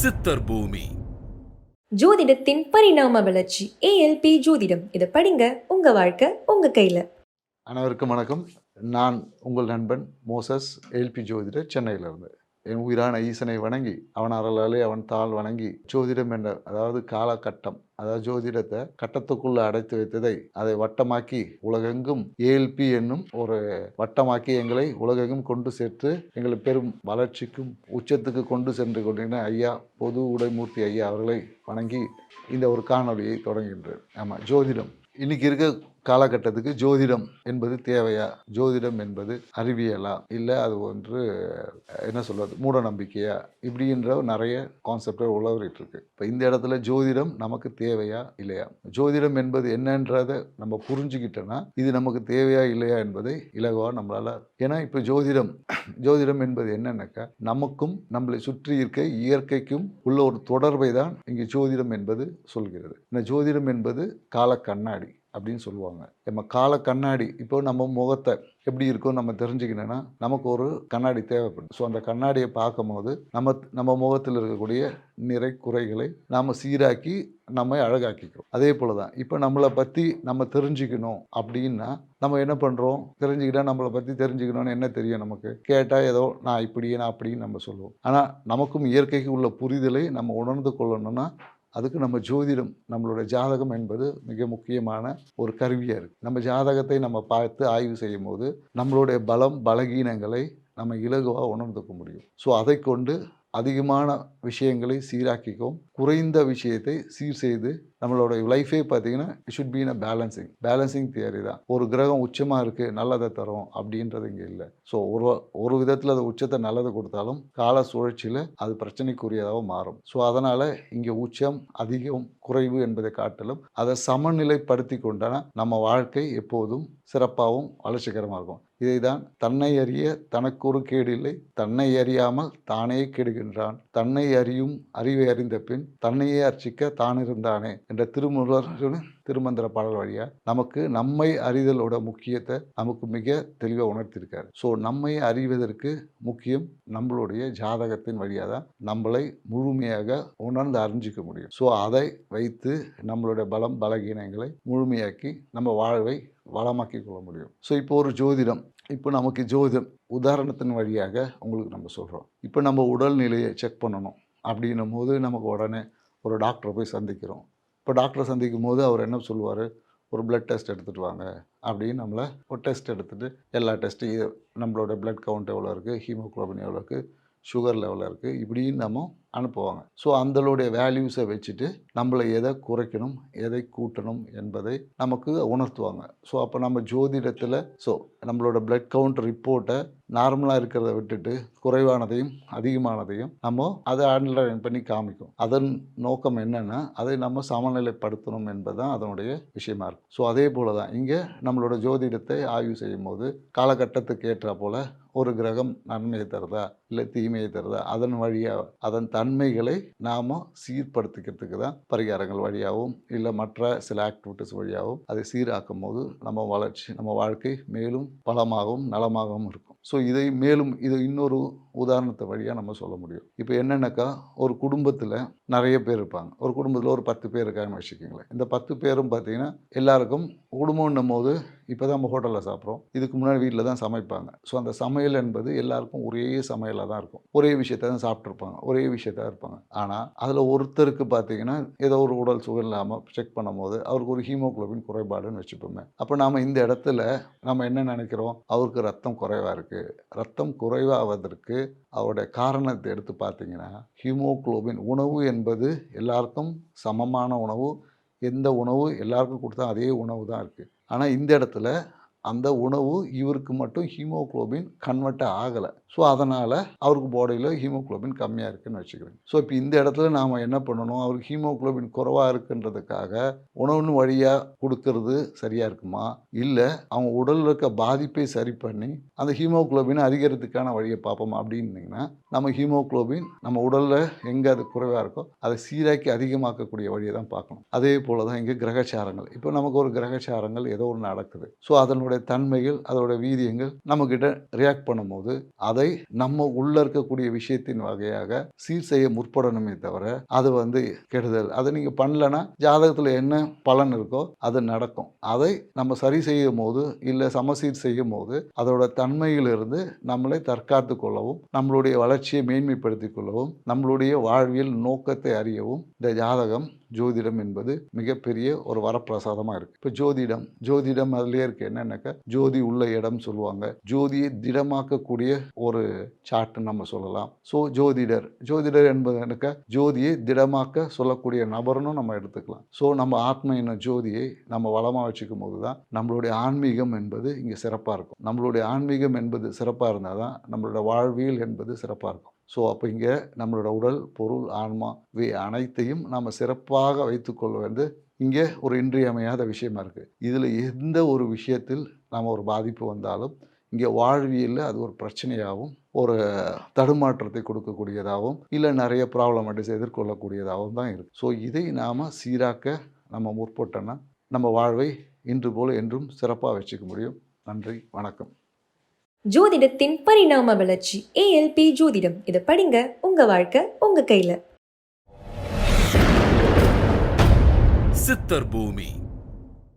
சித்தர் பூமி. ஜோதிடத்தின் பரிணாம வளர்ச்சி ஏஎல்பி ஜோதிடம். இதை படிங்க, உங்க வாழ்க்கை உங்க கையில. அனைவருக்கும் வணக்கம். நான் உங்கள் நண்பன் மோசஸ் ஏஎல்பி ஜோதிடர், சென்னையிலிருந்து. என் உயிரான ஈசனை வணங்கி, அவன் அருளாலே அவன் தாள் வணங்கி, ஜோதிடம் என்ற அதாவது காலகட்டம், அதாவது ஜோதிடத்தை கட்டத்துக்குள்ள அடைத்து வைத்ததை அதை வட்டமாக்கி உலகெங்கும் ஏஎல்பி என்னும் ஒரு வட்டமாக்கி எங்களை உலகெங்கும் கொண்டு சேர்த்து எங்களை பெரும் வளர்ச்சிக்கும் உச்சத்துக்கு கொண்டு சென்று கொண்டிருந்த ஐயா பொது உடைமூர்த்தி ஐயா அவர்களை வணங்கி இந்த ஒரு காணொலியை தொடங்குகின்றேன். ஆமாம், ஜோதிடம் இன்னைக்கு இருக்க காலகட்டத்துக்கு ஜோதிடம் என்பது தேவையா? ஜோதிடம் என்பது அறிவியலா, இல்லை அது ஒன்று என்ன சொல்வது, மூட நம்பிக்கையா? இப்படின்ற நிறைய கான்செப்டை உலகிட்டு இருக்கு. இப்போ இந்த இடத்துல ஜோதிடம் நமக்கு தேவையா இல்லையா, ஜோதிடம் என்பது என்னன்றதை நம்ம புரிஞ்சுக்கிட்டோன்னா இது நமக்கு தேவையா இல்லையா என்பதை இலகுவா நம்மளால. ஏன்னா இப்போ ஜோதிடம் என்பது என்னன்னாக்கா, நமக்கும் நம்மளை சுற்றி இருக்க இயற்கைக்கும் உள்ள ஒரு தொடர்பை தான் இங்கே ஜோதிடம் என்பது சொல்கிறது. இந்த ஜோதிடம் என்பது கால கண்ணாடி அப்படின்னு சொல்லுவாங்க. நம்ம கால கண்ணாடி, இப்போ நம்ம முகத்தை எப்படி இருக்கும் நம்ம தெரிஞ்சுக்கணும்னா நமக்கு ஒரு கண்ணாடி தேவைப்படும். ஸோ அந்த கண்ணாடியை பார்க்கும் போது நம்ம முகத்தில் இருக்கக்கூடிய நிறை குறைகளை நாம் சீராக்கி நம்ம அழகாக்கிக்கிறோம். அதே போல தான் இப்போ நம்மளை பற்றி நம்ம தெரிஞ்சுக்கணும் அப்படின்னா நம்ம என்ன பண்ணுறோம், தெரிஞ்சுக்கிட்டா நம்மளை பற்றி தெரிஞ்சுக்கணும்னு என்ன தெரியும், நமக்கு கேட்டால் ஏதோ நான் இப்படி நான் அப்படின்னு நம்ம சொல்லுவோம். ஆனால் நமக்கும் இயற்கைக்கு உள்ள புரிதலை நம்ம உணர்ந்து கொள்ளணும்னா அதுக்கு நம்ம ஜோதிடம், நம்மளோட ஜாதகம் என்பது மிக முக்கியமான ஒரு கருவியாக இருக்குது. நம்ம ஜாதகத்தை நம்ம பார்த்து ஆய்வு செய்யும் போது நம்மளுடைய பலம் பலகீனங்களை நம்ம இலகுவாக உணர்ந்துக்க முடியும். ஸோ அதை கொண்டு அதிகமான விஷயங்களை சீராக்கிக்கும், குறைந்த விஷயத்தை சீர் செய்து நம்மளோட லைஃபே பார்த்தீங்கன்னா it should be in a balancing theory தான். ஒரு கிரகம் உச்சமாக இருக்குது நல்லதை தரும் அப்படின்றது இங்கே இல்லை. ஸோ ஒரு விதத்தில் அது உச்சத்தை நல்லதை கொடுத்தாலும் கால சுழற்சியில் அது பிரச்சனைக்குரியதாக மாறும். ஸோ அதனால் இங்கே உச்சம் அதிகம் குறைவு என்பதை காட்டிலும் அதை சமநிலைப்படுத்தி கொண்டால் நம்ம வாழ்க்கை எப்போதும் சிறப்பாகவும் வளர்ச்சிகரமாக இருக்கும். இதை தான் தன்னை அறிய தனக்கொரு கேடு இல்லை, தன்னை அறியாமல் தானே கெடுகின்றான், தன்னை அறியும் அறிவை அறிந்த பின் தன்னையே அர்ச்சிக்க தான் இருந்தானே என்ற திருமந்திர பாடல் வழியாக நமக்கு நம்மை அறிதலோட முக்கியத்தை நமக்கு மிக தெளிவாக உணர்த்தியிருக்காரு. ஸோ நம்மை அறிவதற்கு முக்கியம் நம்மளுடைய ஜாதகத்தின் வழியாக தான் நம்மளை முழுமையாக உணர்ந்து அறிஞ்சிக்க முடியும். ஸோ அதை வைத்து நம்மளுடைய பலம் பலகீனங்களை முழுமையாக்கி நம்ம வாழ்வை வளமாக்கி கொள்ள முடியும். ஸோ இப்போ ஒரு ஜோதிடம், இப்போ நமக்கு ஜோதிடம் உதாரணத்தின் வழியாக உங்களுக்கு நம்ம சொல்கிறோம். இப்போ நம்ம உடல்நிலையை செக் பண்ணணும் அப்படின்னும் போது நமக்கு உடனே ஒரு டாக்டரை போய் சந்திக்கிறோம். இப்போ டாக்டரை சந்திக்கும் போது அவர் என்ன சொல்லுவார், ஒரு பிளட் டெஸ்ட் எடுத்துகிட்டு வாங்க அப்படின்னு நம்மளை ஒரு டெஸ்ட் எடுத்துகிட்டு எல்லா டெஸ்ட்டும் நம்மளோட பிளட் கவுண்ட் எவ்வளோ இருக்குது, ஹீமோக்ளோபின் எவ்வளோ இருக்குது, சுகர் லெவலில் இருக்குது, இப்படின்னு நம்ம அனுப்புவாங்க. ஸோ அந்தளோடைய வேல்யூஸை வச்சுட்டு நம்மளை எதை குறைக்கணும் எதை கூட்டணும் என்பதை நமக்கு உணர்த்துவாங்க. ஸோ அப்போ நம்ம ஜோதிடத்தில் நம்மளோட பிளட் கவுண்ட் ரிப்போர்ட்டை நார்மலாக இருக்கிறத விட்டுட்டு குறைவானதையும் அதிகமானதையும் நம்ம அதை அனலைஸ் பண்ணி காமிக்கும். அதன் நோக்கம் என்னென்னா அதை நம்ம சமநிலைப்படுத்தணும் என்பது தான் அதனுடைய விஷயமா இருக்கும். ஸோ அதே போல் தான் இங்கே நம்மளோட ஜோதிடத்தை ஆய்வு செய்யும் போது காலகட்டத்துக்கு ஏற்ற போல் ஒரு கிரகம் நன்மையை தருதா இல்லை தீமையை தருதா, அதன் வழியாக அதன் தன்மைகளை நாம் சீர்படுத்திக்கிறதுக்கு தான் பரிகாரங்கள் வழியாகவும் இல்லை மற்ற சில ஆக்டிவிட்டிஸ் வழியாகவும் அதை சீராக்கும் போது நம்ம வாழ்க்கை மேலும் பலமாகவும் நலமாகவும் இருக்கும். ஸோ இதை இன்னொரு உதாரணத்தை வழியாக நம்ம சொல்ல முடியும். இப்போ என்னென்னாக்கா, ஒரு குடும்பத்தில் நிறைய பேர் இருப்பாங்க. ஒரு குடும்பத்தில் ஒரு 10 பேர் இருக்காங்கன்னு வச்சுக்கோங்களேன். இந்த 10 பேரும் பார்த்தீங்கன்னா எல்லாருக்கும் குடும்பம்னும் போது இப்போ தான் நம்ம ஹோட்டலில் சாப்பிட்றோம், இதுக்கு முன்னாடி வீட்டில் தான் சமைப்பாங்க. ஸோ அந்த சமையல் என்பது எல்லாருக்கும் ஒரே சமையலாக தான் இருக்கும், ஒரே விஷயத்தை தான் சாப்பிட்ருப்பாங்க, ஒரே விஷயத்தான் இருப்பாங்க. ஆனால் அதில் ஒருத்தருக்கு பார்த்தீங்கன்னா ஏதோ ஒரு உடல் சுகம் இல்லாமல் செக் பண்ணும் போது அவருக்கு ஒரு ஹீமோக்ளோபின் குறைபாடுன்னு வச்சுப்போமே. அப்போ நாம் இந்த இடத்துல நம்ம என்ன நினைக்கிறோம், அவருக்கு ரத்தம் குறைவாக இருக்குது. ரத்தம் குறைவாவதற்கு அவருடைய காரணத்தை எடுத்து பார்த்தீங்கன்னா ஹீமோக்ளோபின், உணவு என்பது எல்லாருக்கும் சமமான உணவு, எந்த உணவு எல்லாருக்கும் கொடுத்தா அதே உணவு தான் இருக்குது. ஆனால் இந்த இடத்துல அந்த உணவு இவருக்கு மட்டும் ஹீமோக்ளோபின் கன்வெர்ட் ஆகலை. ஸோ அதனால் அவருக்கு பாடியில் ஹீமோக்ளோபின் கம்மியாக இருக்குதுன்னு வச்சுக்கிறேன். ஸோ இப்போ இந்த இடத்துல நாம் என்ன பண்ணணும், அவருக்கு ஹீமோக்ளோபின் குறைவாக இருக்குன்றதுக்காக உணவுன்னு வழியாக கொடுக்கறது சரியாக இருக்குமா, இல்லை அவங்க உடலில் இருக்க பாதிப்பை சரி பண்ணி அந்த ஹீமோக்ளோபினை அதிகரிக்கிறதுக்கான வழியை பார்ப்போம் அப்படின்னீங்கன்னா நம்ம ஹீமோக்ளோபின் நம்ம உடலில் எங்கே அது குறைவாக இருக்கோ அதை சீராக்கி அதிகமாக்கக்கூடிய வழியை தான் பார்க்கணும். அதே போல் தான் இங்கே கிரகச்சாரங்கள். இப்போ நமக்கு ஒரு கிரகச்சாரங்கள் ஏதோ ஒன்று நடக்குது. ஸோ அதனுடைய அதோடைய தன்மைகள் அதோட வீரியங்கள் நம்மக்கிட்ட ரியாக்ட் பண்ணும்போது அதை நம்ம உள்ள இருக்கக்கூடிய விஷயத்தின் வகையாக சீர் செய்ய முற்படணுமே தவிர அது கெடுதல். அதை நீங்கள் பண்ணலன்னா ஜாதகத்தில் என்ன பலன் இருக்கோ அது நடக்கும். அதை நம்ம சரி செய்யும் போது இல்லை சமசீர் செய்யும் போது அதோட தன்மையிலிருந்து நம்மளை தற்காத்து கொள்ளவும் நம்மளுடைய வளர்ச்சியை மேன்மைப்படுத்திக் கொள்ளவும் நம்மளுடைய வாழ்வியல் நோக்கத்தை அறியவும் இந்த ஜாதகம் ஜோதிடம் என்பது மிகப்பெரிய ஒரு வரப்பிரசாதமாக இருக்குது. இப்போ ஜோதிடம் அதுலேயே இருக்குது. என்னன்னாக்கா ஜோதி உள்ள இடம் சொல்லுவாங்க. ஜோதியை திடமாக்கக்கூடிய ஒரு சார்ட்னு நம்ம சொல்லலாம். ஸோ ஜோதிடர் என்பதுனாக்கா ஜோதியை திடமாக்க சொல்லக்கூடிய நபர்னு நம்ம எடுத்துக்கலாம். ஸோ நம்ம ஆத்ம என்ற ஜோதியை நம்ம வளமாக வச்சுக்கும் போது தான் நம்மளுடைய ஆன்மீகம் என்பது இங்கே சிறப்பாக இருக்கும். நம்மளுடைய ஆன்மீகம் என்பது சிறப்பாக இருந்தால் தான் நம்மளோட வாழ்வியல் என்பது சிறப்பாக இருக்கும். ஸோ அப்போ இங்கே நம்மளோட உடல் பொருள் ஆன்மா இவை அனைத்தையும் நம்ம சிறப்பாக வைத்துக்கொள்ள இங்கே ஒரு இன்றியமையாத விஷயமா இருக்குது. இதில் எந்த ஒரு விஷயத்தில் நம்ம ஒரு பாதிப்பு வந்தாலும் இங்கே வாழ்வியலில் அது ஒரு பிரச்சனையாகவும் ஒரு தடுமாற்றத்தை கொடுக்கக்கூடியதாகவும் இல்லை நிறைய ப்ராப்ளமேட்டிக்ஸ் எதிர்கொள்ளக்கூடியதாகவும் தான் இருக்குது. ஸோ இதை நாம் சீராக்க நம்ம முற்பட்டோன்னா நம்ம வாழ்வை இன்று போல் என்றும் சிறப்பாக வச்சுக்க முடியும். நன்றி, வணக்கம். ஜோதிடத்தின் பரிணாம வளர்ச்சி ஏஎல்பி ஜோதிடம். இதை படிங்க, உங்க வாழ்க்கை உங்க கையில. சித்தர் பூமி.